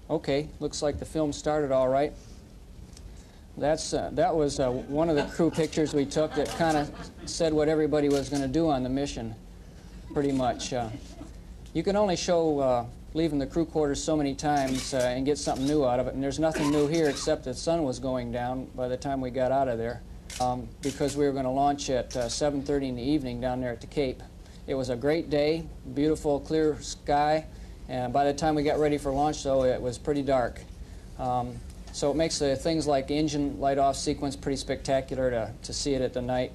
Okay, looks like the film started all right. That was one of the crew pictures we took that kind of said what everybody was going to do on the mission, pretty much. You can only show leaving the crew quarters so many times and get something new out of it, and there's nothing new here except the sun was going down by the time we got out of there because we were going to launch at 7:30 in the evening down there at the Cape. It was a great day, beautiful clear sky, and by the time we got ready for launch, though, it was pretty dark. So it makes things like engine light-off sequence pretty spectacular to see it at the night.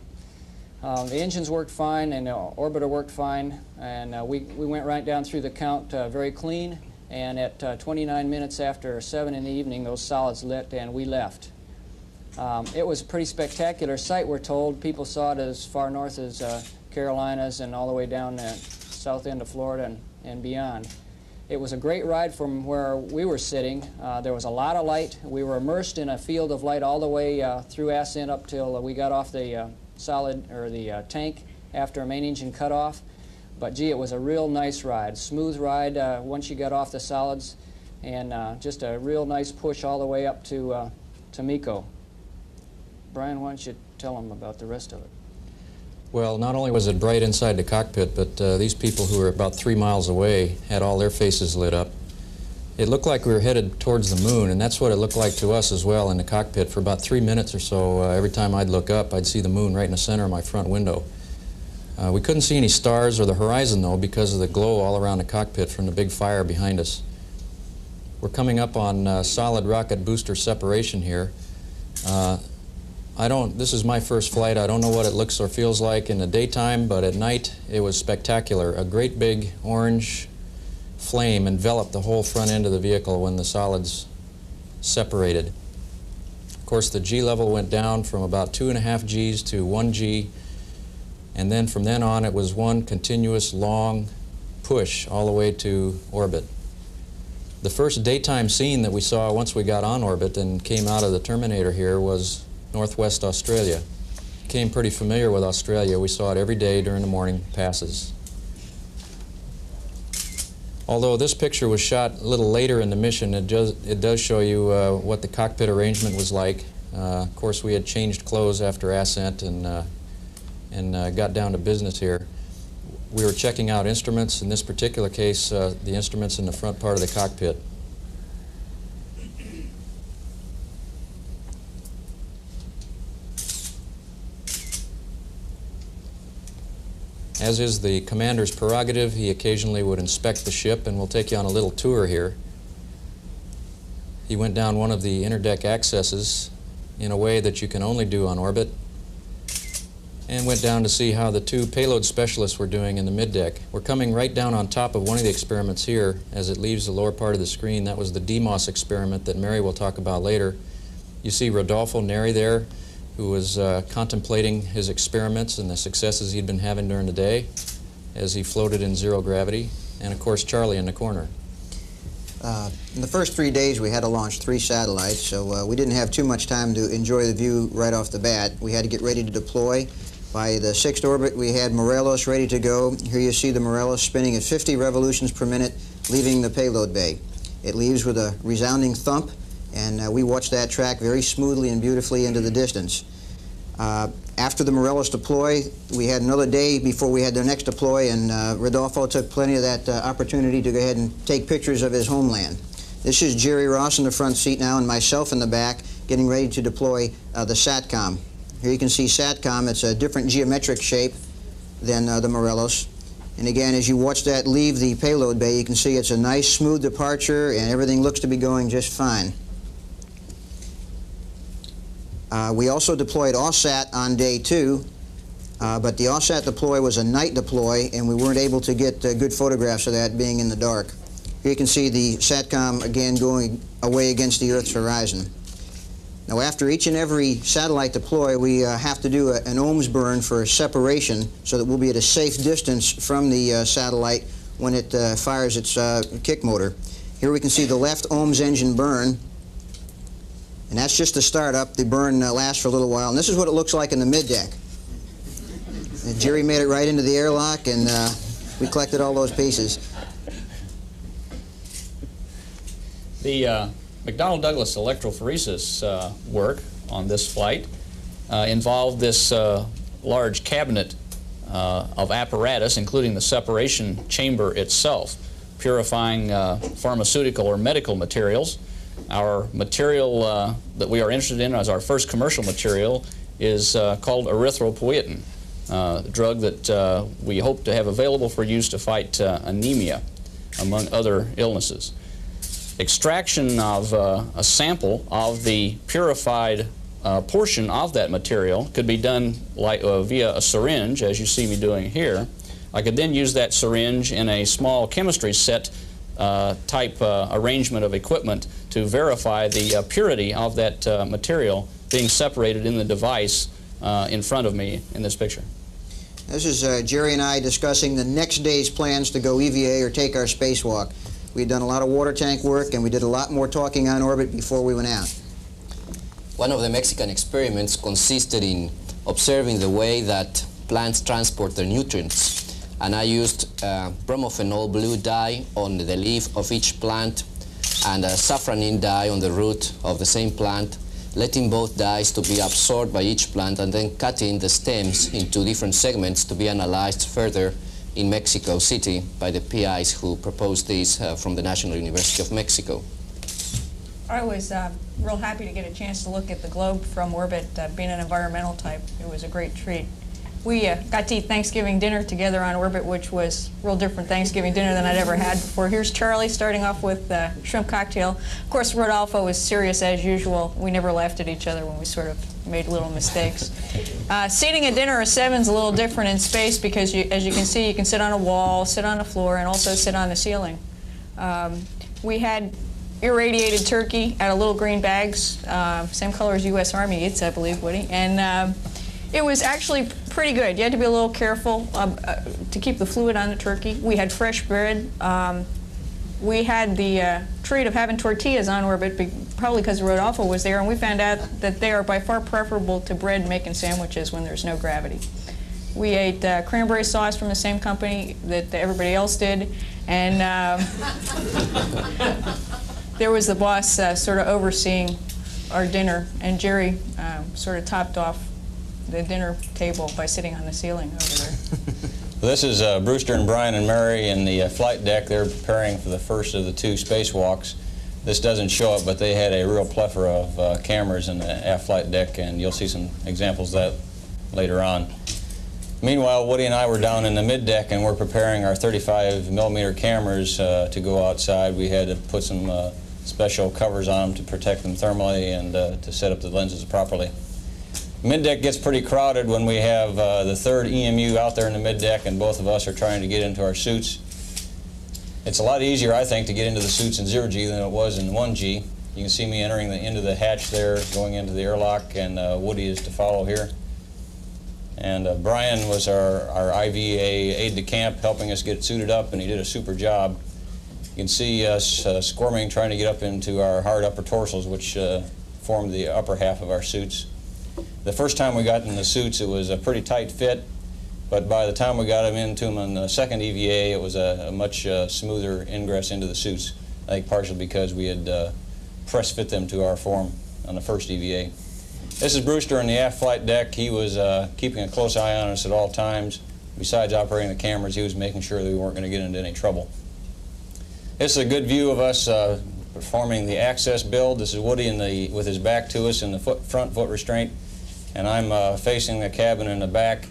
The engines worked fine, and the orbiter worked fine, and we went right down through the count very clean, and at 29 minutes after 7 in the evening, those solids lit, and we left. It was a pretty spectacular sight, we're told. People saw it as far north as Carolinas and all the way down the south end of Florida and beyond. It was a great ride from where we were sitting. There was a lot of light. We were immersed in a field of light all the way through ascent up till we got off the tank after our main engine cut off. But gee, it was a real nice ride, smooth ride once you got off the solids, and just a real nice push all the way up to MECO. Bryan, why don't you tell them about the rest of it? Well, not only was it bright inside the cockpit, but these people who were about 3 miles away had all their faces lit up. It looked like we were headed towards the moon, and that's what it looked like to us as well in the cockpit. For about 3 minutes or so, every time I'd look up, I'd see the moon right in the center of my front window. We couldn't see any stars or the horizon, though, because of the glow all around the cockpit from the big fire behind us. We're coming up on solid rocket booster separation here. This is my first flight. I don't know what it looks or feels like in the daytime, but at night it was spectacular. A great big orange flame enveloped the whole front end of the vehicle when the solids separated. Of course, the G level went down from about 2.5 Gs to 1 G, and then from then on it was one continuous long push all the way to orbit. The first daytime scene that we saw once we got on orbit and came out of the Terminator here was Northwest Australia. Became pretty familiar with Australia. We saw it every day during the morning passes. Although this picture was shot a little later in the mission, it does show you what the cockpit arrangement was like. Of course, we had changed clothes after ascent and got down to business here. We were checking out instruments. In this particular case, the instruments in the front part of the cockpit. As is the commander's prerogative, he occasionally would inspect the ship, and we'll take you on a little tour here. He went down one of the interdeck accesses in a way that you can only do on orbit, and went down to see how the two payload specialists were doing in the middeck. We're coming right down on top of one of the experiments here as it leaves the lower part of the screen. That was the DMOS experiment that Mary will talk about later. You see Rodolfo Neri there, who was contemplating his experiments and the successes he'd been having during the day as he floated in zero gravity, and of course Charlie in the corner. In the first 3 days we had to launch 3 satellites, so we didn't have too much time to enjoy the view right off the bat. We had to get ready to deploy. By the 6th orbit we had Morelos ready to go. Here you see the Morelos spinning at 50 revolutions per minute, leaving the payload bay. It leaves with a resounding thump, and we watched that track very smoothly and beautifully into the distance. After the Morelos deploy, we had another day before we had the next deploy, and Rodolfo took plenty of that opportunity to go ahead and take pictures of his homeland. This is Jerry Ross in the front seat now, and myself in the back, getting ready to deploy the SATCOM. Here you can see SATCOM. It's a different geometric shape than the Morelos. And again, as you watch that leave the payload bay, you can see it's a nice, smooth departure, and everything looks to be going just fine. We also deployed OSAT on day 2, but the OSAT deploy was a night deploy, and we weren't able to get good photographs of that being in the dark. Here you can see the SATCOM again going away against the Earth's horizon. Now, after each and every satellite deploy, we have to do an ohms burn for separation so that we'll be at a safe distance from the satellite when it fires its kick motor. Here we can see the left ohms engine burn. And that's just the startup. The burn lasts for a little while. And this is what it looks like in the middeck. Jerry made it right into the airlock, and we collected all those pieces. The McDonnell Douglas electrophoresis work on this flight involved this large cabinet of apparatus, including the separation chamber itself, purifying pharmaceutical or medical materials. Our material that we are interested in as our first commercial material is called erythropoietin, a drug that we hope to have available for use to fight anemia, among other illnesses. Extraction of a sample of the purified portion of that material could be done via a syringe, as you see me doing here. I could then use that syringe in a small chemistry set type arrangement of equipment to verify the purity of that material being separated in the device in front of me in this picture. This is Jerry and I discussing the next day's plans to go EVA or take our spacewalk. We'd done a lot of water tank work, and we did a lot more talking on orbit before we went out. One of the Mexican experiments consisted in observing the way that plants transport their nutrients. And I used bromophenol blue dye on the leaf of each plant and a saffronin dye on the root of the same plant, letting both dyes to be absorbed by each plant and then cutting the stems into different segments to be analyzed further in Mexico City by the PIs who proposed this from the National University of Mexico. I was real happy to get a chance to look at the globe from orbit. Being an environmental type, it was a great treat. We got to eat Thanksgiving dinner together on orbit, which was a real different Thanksgiving dinner than I'd ever had before. Here's Charlie starting off with shrimp cocktail. Of course, Rodolfo was serious as usual. We never laughed at each other when we sort of made little mistakes. Seating at dinner of seven is a little different in space because, as you can see, you can sit on a wall, sit on the floor, and also sit on the ceiling. We had irradiated turkey out of little green bags, same color as U.S. Army eats, I believe, Woody. And it was actually pretty good. You had to be a little careful to keep the fluid on the turkey. We had fresh bread. We had the treat of having tortillas on orbit, probably because Rodolfo was there, and we found out that they are by far preferable to bread making sandwiches when there's no gravity. We ate cranberry sauce from the same company that everybody else did, and there was the boss sort of overseeing our dinner, and Jerry sort of topped off the dinner table by sitting on the ceiling over there. This is Brewster and Bryan and Mary in the flight deck. They're preparing for the first of the two spacewalks. This doesn't show it, but they had a real plethora of cameras in the aft flight deck, and you'll see some examples of that later on. Meanwhile, Woody and I were down in the mid-deck, and we're preparing our 35mm cameras to go outside. We had to put some special covers on them to protect them thermally and to set up the lenses properly. Mid-deck gets pretty crowded when we have the third EMU out there in the mid-deck and both of us are trying to get into our suits. It's a lot easier, I think, to get into the suits in 0G than it was in 1G. You can see me entering into the hatch there, going into the airlock, and Woody is to follow here. And Bryan was our IVA aide-de-camp helping us get suited up, and he did a super job. You can see us squirming, trying to get up into our hard upper torsos, which formed the upper half of our suits. The first time we got in the suits, it was a pretty tight fit, but by the time we got them into them on the second EVA, it was a much smoother ingress into the suits. I think partially because we had press fit them to our form on the first EVA. This is Brewster in the aft flight deck. He was keeping a close eye on us at all times. Besides operating the cameras, he was making sure that we weren't going to get into any trouble. This is a good view of us performing the access build. This is Woody with his back to us in the front foot restraint, and I'm facing the cabin in the back.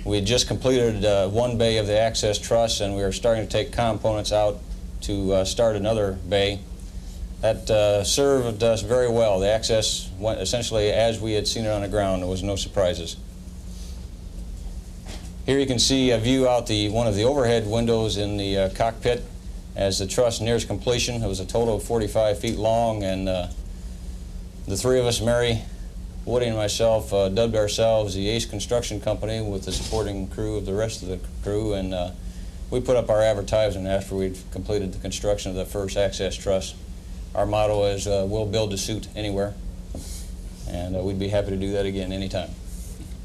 We had just completed one bay of the access truss, and we are starting to take components out to start another bay. That served us very well. The access went essentially as we had seen it on the ground. There was no surprises. Here you can see a view out one of the overhead windows in the cockpit as the truss nears completion. It was a total of 45 feet long, and the three of us, Mary, Woody, and myself, dubbed ourselves the Ace Construction Company with the supporting crew of the rest of the crew, and we put up our advertisement after we'd completed the construction of the first access truss. Our motto is, we'll build a suit anywhere, and we'd be happy to do that again anytime.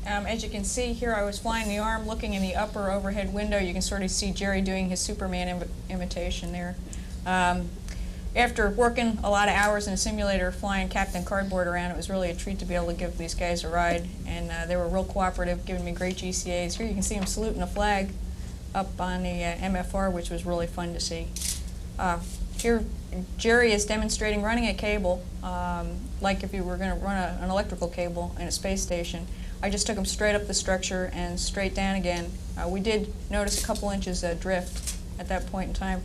As you can see here, I was flying the arm, looking in the upper overhead window. You can sort of see Jerry doing his Superman imitation there. After working a lot of hours in a simulator flying Captain Cardboard around, it was really a treat to be able to give these guys a ride, and they were real cooperative, giving me great GCAs. Here you can see them saluting a flag up on the MFR, which was really fun to see. Here Jerry is demonstrating running a cable, like if you were going to run an electrical cable in a space station. I just took him straight up the structure and straight down again. We did notice a couple inches drift at that point in time.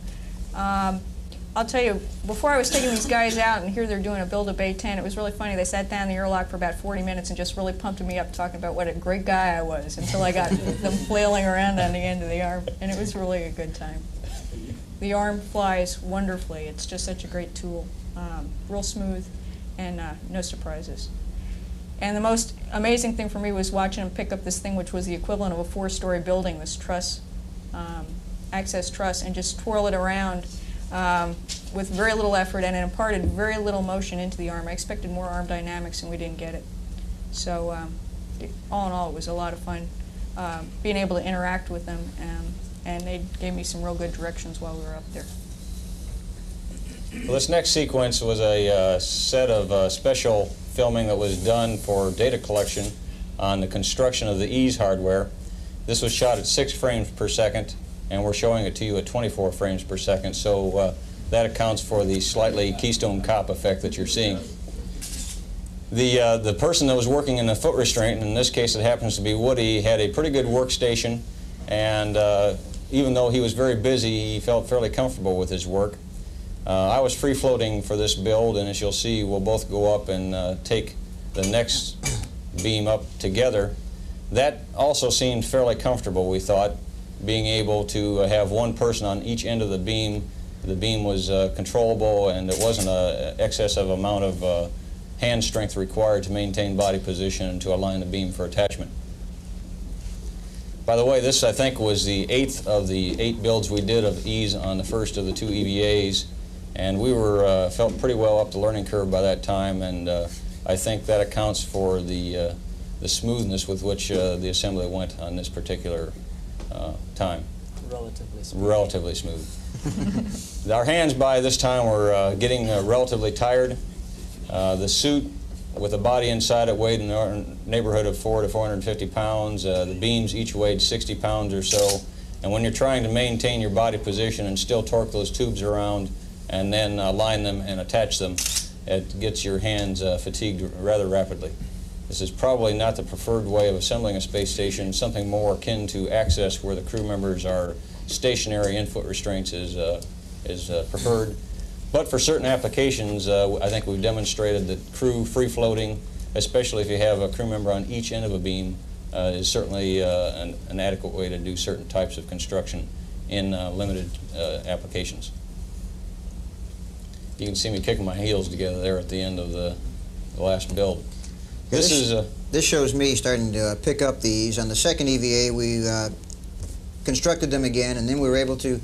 I'll tell you, before I was taking these guys out, and here they're doing a build a Bay 10, it was really funny. They sat down in the airlock for about 40 minutes and just really pumped me up, talking about what a great guy I was, until I got them flailing around on the end of the arm, and it was really a good time. The arm flies wonderfully. It's just such a great tool. Real smooth, and no surprises. And the most amazing thing for me was watching him pick up this thing, which was the equivalent of a 4-story building, this truss, access truss, and just twirl it around with very little effort, and it imparted very little motion into the arm. I expected more arm dynamics, and we didn't get it. So all in all, it was a lot of fun being able to interact with them, and they gave me some real good directions while we were up there. Well, this next sequence was a set of special filming that was done for data collection on the construction of the EASE hardware. This was shot at 6 frames per second, and we're showing it to you at 24 frames per second, so that accounts for the slightly Keystone Cop effect that you're seeing. The person that was working in the foot restraint, and in this case it happens to be Woody, had a pretty good workstation, and even though he was very busy, he felt fairly comfortable with his work. I was free-floating for this build, and as you'll see, we'll both go up and take the next beam up together. That also seemed fairly comfortable, we thought, being able to have one person on each end of the beam. The beam was controllable, and it wasn't an excessive amount of hand strength required to maintain body position and to align the beam for attachment. By the way, this I think was the 8th of the 8 builds we did of EASE on the first of the 2 EVAs, and we were felt pretty well up the learning curve by that time, and I think that accounts for the smoothness with which the assembly went on this particular time. Relatively smooth. Relatively smooth. Our hands by this time were getting relatively tired. The suit with the body inside it weighed in the neighborhood of 400 to 450 pounds. The beams each weighed 60 pounds or so. And when you're trying to maintain your body position and still torque those tubes around and then line them and attach them, it gets your hands fatigued rather rapidly. This is probably not the preferred way of assembling a space station. Something more akin to access where the crew members are stationary in foot restraints is preferred. But for certain applications, I think we've demonstrated that crew free-floating, especially if you have a crew member on each end of a beam, is certainly an adequate way to do certain types of construction in limited applications. You can see me kicking my heels together there at the end of the last build. This shows me starting to pick up these. On the second EVA, we constructed them again, and then we were able to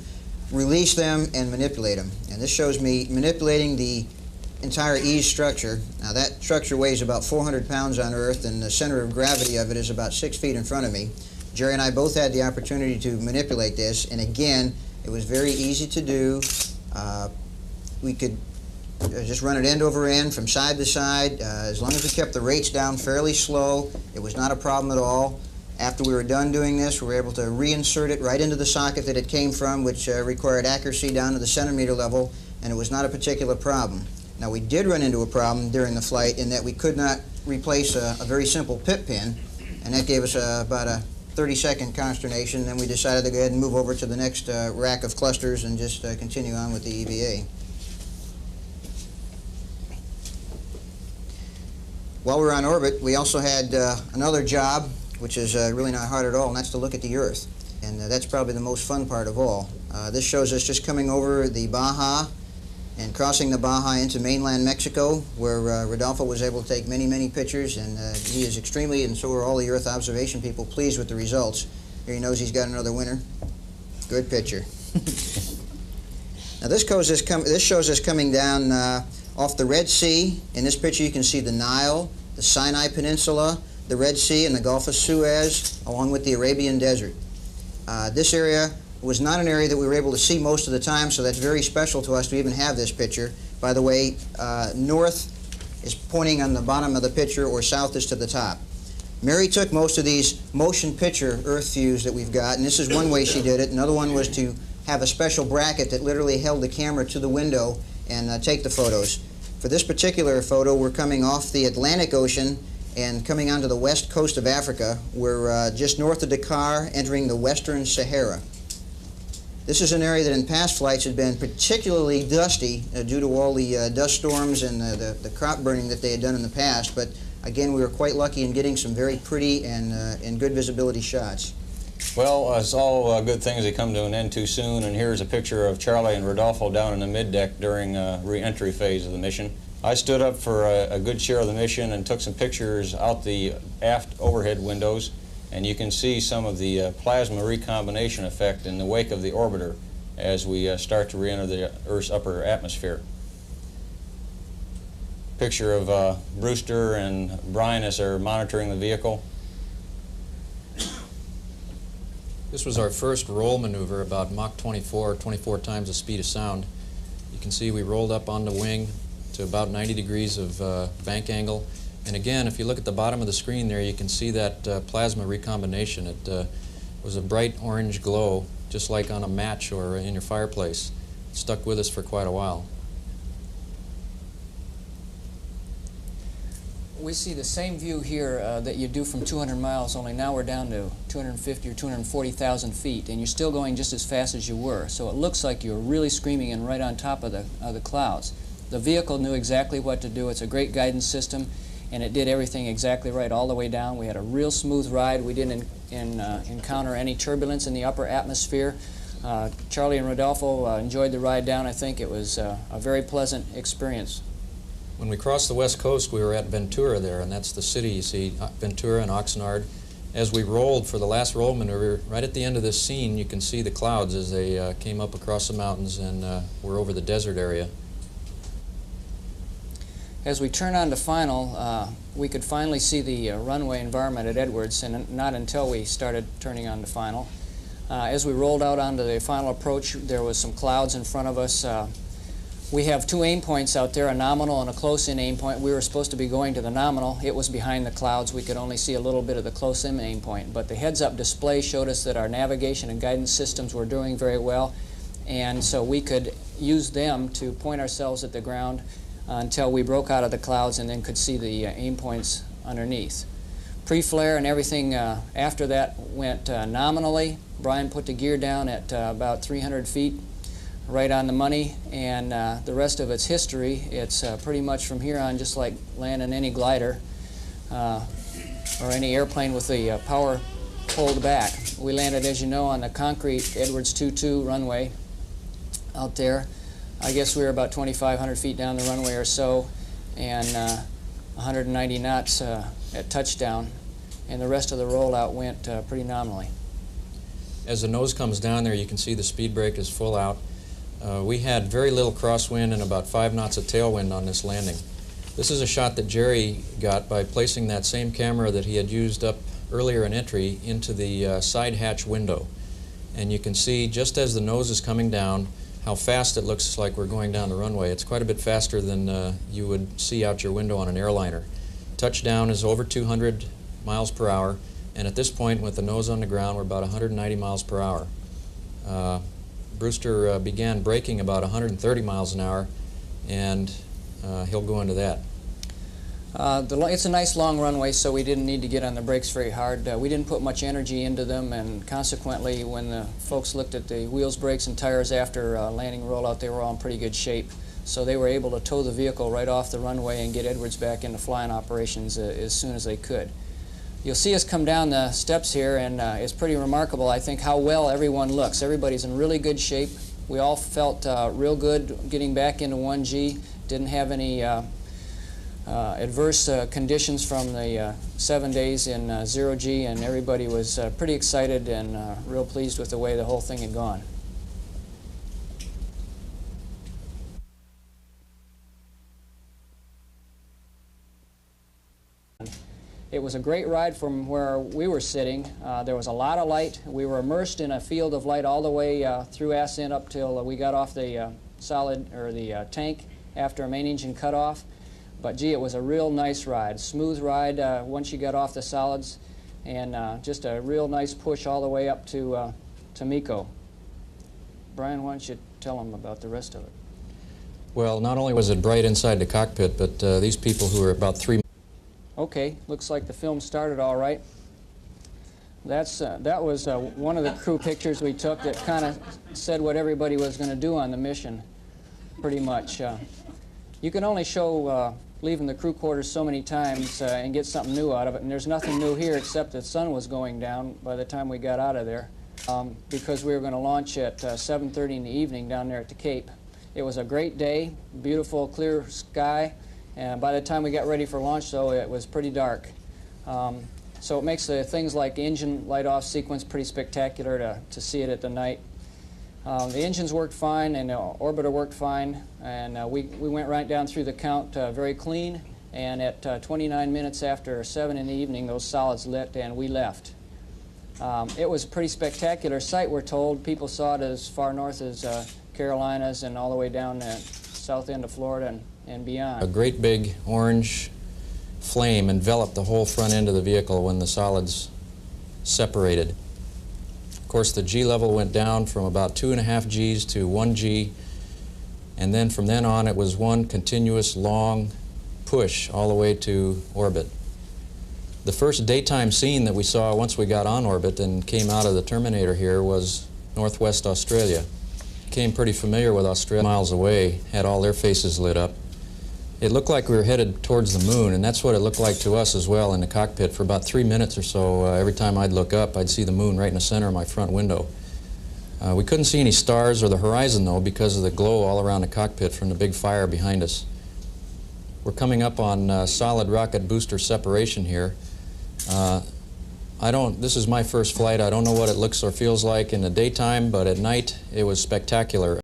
release them and manipulate them. And this shows me manipulating the entire EASE structure. Now that structure weighs about 400 pounds on Earth, and the center of gravity of it is about 6 feet in front of me. Jerry and I both had the opportunity to manipulate this, and again, it was very easy to do. We could just run it end over end from side to side. As long as we kept the rates down fairly slow, it was not a problem at all. After we were done doing this, we were able to reinsert it right into the socket that it came from, which required accuracy down to the centimeter level, and it was not a particular problem. Now, we did run into a problem during the flight in that we could not replace a very simple pip pin, and that gave us about a 30-second consternation. Then we decided to go ahead and move over to the next rack of clusters and just continue on with the EVA. While we were on orbit, we also had another job, which is really not hard at all, and that's to look at the Earth. And that's probably the most fun part of all. This shows us just coming over the Baja and crossing the Baja into mainland Mexico, where Rodolfo was able to take many, many pictures, and he is extremely, and so are all the Earth observation people, pleased with the results. Here he knows he's got another winner. Good picture. Now this shows us coming down off the Red Sea. In this picture you can see the Nile, the Sinai Peninsula, the Red Sea, and the Gulf of Suez, along with the Arabian Desert. This area was not an area that we were able to see most of the time, so that's very special to us to even have this picture. By the way, north is pointing on the bottom of the picture, or south is to the top. Mary took most of these motion picture earth views that we've got, and this is one way she did it. Another one was to have a special bracket that literally held the camera to the window and take the photos. For this particular photo, we're coming off the Atlantic Ocean and coming onto the west coast of Africa. We're just north of Dakar, entering the Western Sahara. This is an area that in past flights had been particularly dusty due to all the dust storms and the crop burning that they had done in the past, but again, we were quite lucky in getting some very pretty and good visibility shots. Well, it's all good things that come to an end too soon, and here's a picture of Charlie and Rodolfo down in the middeck during re-entry phase of the mission. I stood up for a good share of the mission and took some pictures out the aft overhead windows, and you can see some of the plasma recombination effect in the wake of the orbiter as we start to re-enter the Earth's upper atmosphere. Picture of Brewster and Bryan as they're monitoring the vehicle. This was our first roll maneuver, about Mach 24 times the speed of sound. You can see we rolled up on the wing to about 90 degrees of bank angle. And again, if you look at the bottom of the screen there, you can see that plasma recombination. It was a bright orange glow, just like on a match or in your fireplace. It stuck with us for quite a while. We see the same view here that you do from 200 miles, only now we're down to 250 or 240,000 feet, and you're still going just as fast as you were. So it looks like you're really screaming in right on top of the clouds. The vehicle knew exactly what to do. It's a great guidance system, and it did everything exactly right all the way down. We had a real smooth ride. We didn't encounter any turbulence in the upper atmosphere. Charlie and Rodolfo enjoyed the ride down. I think it was a very pleasant experience. When we crossed the west coast, we were at Ventura there, and that's the city you see, Ventura and Oxnard. As we rolled for the last roll maneuver, right at the end of this scene, you can see the clouds as they came up across the mountains and were over the desert area. As we turn on to final, we could finally see the runway environment at Edwards, and not until we started turning on to final. As we rolled out onto the final approach, there was some clouds in front of us. We have two aim points out there, a nominal and a close-in aim point. We were supposed to be going to the nominal. It was behind the clouds. We could only see a little bit of the close-in aim point. But the heads-up display showed us that our navigation and guidance systems were doing very well. And so we could use them to point ourselves at the ground until we broke out of the clouds and then could see the aim points underneath. Pre-flare and everything after that went nominally. Bryan put the gear down at about 300 feet. Right on the money, and the rest of it's history. It's pretty much from here on just like landing any glider or any airplane with the power pulled back. We landed, as you know, on the concrete Edwards 22 runway out there. I guess we were about 2,500 feet down the runway or so, and 190 knots at touchdown, and the rest of the rollout went pretty nominally. As the nose comes down there, you can see the speed brake is full out. We had very little crosswind and about 5 knots of tailwind on this landing. This is a shot that Jerry got by placing that same camera that he had used up earlier in entry into the side hatch window. And you can see just as the nose is coming down how fast it looks like we're going down the runway. It's quite a bit faster than you would see out your window on an airliner. Touchdown is over 200 miles per hour, and at this point with the nose on the ground we're about 190 miles per hour. Brewster began braking about 130 miles an hour, and he'll go into that. It's a nice long runway, so we didn't need to get on the brakes very hard. We didn't put much energy into them, and consequently, when the folks looked at the wheels, brakes, and tires after landing rollout, they were all in pretty good shape. So they were able to tow the vehicle right off the runway and get Edwards back into flying operations as soon as they could. You'll see us come down the steps here, and it's pretty remarkable, I think, how well everyone looks. Everybody's in really good shape. We all felt real good getting back into 1G. Didn't have any adverse conditions from the 7 days in 0G, and everybody was pretty excited and real pleased with the way the whole thing had gone. It was a great ride from where we were sitting. There was a lot of light. We were immersed in a field of light all the way through ascent up till we got off the the tank after a main engine cut off. But gee, it was a real nice ride, smooth ride once you got off the solids, and just a real nice push all the way up to Miko. Bryan, why don't you tell them about the rest of it? Well, not only was it bright inside the cockpit, but these people who were about 3... Okay, looks like the film started all right. That was one of the crew pictures we took that kind of said what everybody was going to do on the mission, pretty much. You can only show leaving the crew quarters so many times and get something new out of it, and there's nothing new here except the sun was going down by the time we got out of there, because we were going to launch at 7:30 in the evening down there at the Cape. It was a great day, beautiful clear sky, and by the time we got ready for launch, though, it was pretty dark. So it makes the things like engine light-off sequence pretty spectacular to see it at the night. The engines worked fine, and the orbiter worked fine, and we went right down through the count very clean, and at 29 minutes after 7 in the evening, those solids lit, and we left. It was a pretty spectacular sight, we're told. People saw it as far north as Carolinas and all the way down the south end of Florida and beyond. A great big orange flame enveloped the whole front end of the vehicle when the solids separated. Of course, the G level went down from about 2.5 Gs to 1 G, and then from then on it was one continuous long push all the way to orbit. The first daytime scene that we saw once we got on orbit and came out of the Terminator here was Northwest Australia. Became pretty familiar with Australia, miles away, had all their faces lit up. It looked like we were headed towards the moon, and that's what it looked like to us as well in the cockpit. For about 3 minutes or so, every time I'd look up, I'd see the moon right in the center of my front window. We couldn't see any stars or the horizon, though, because of the glow all around the cockpit from the big fire behind us. We're coming up on solid rocket booster separation here. This is my first flight. I don't know what it looks or feels like in the daytime, but at night it was spectacular.